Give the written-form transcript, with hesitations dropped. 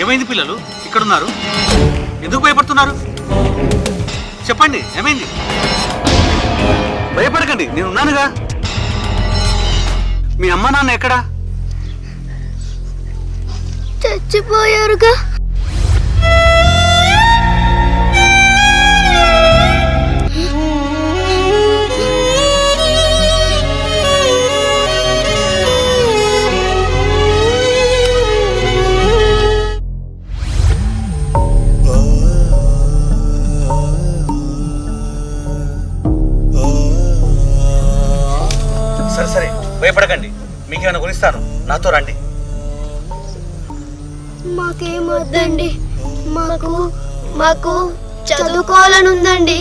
ఏమైంది పిల్లలు ఇక్కడ ఉన్నారు? ఎందుకు భయపడుతున్నారు? చెప్పండి, ఏమైంది? భయపడకండి, నేనున్నానుగా. మీ అమ్మ నాన్న ఎక్కడా? చచ్చిపోయారుగా. సరే సరే, భయపడకండి. మీకేమైనా కొనిస్తాను, నాతో రండి. మాకేమొద్దండి, మాకు చదువుకోవాలని ఉందండి.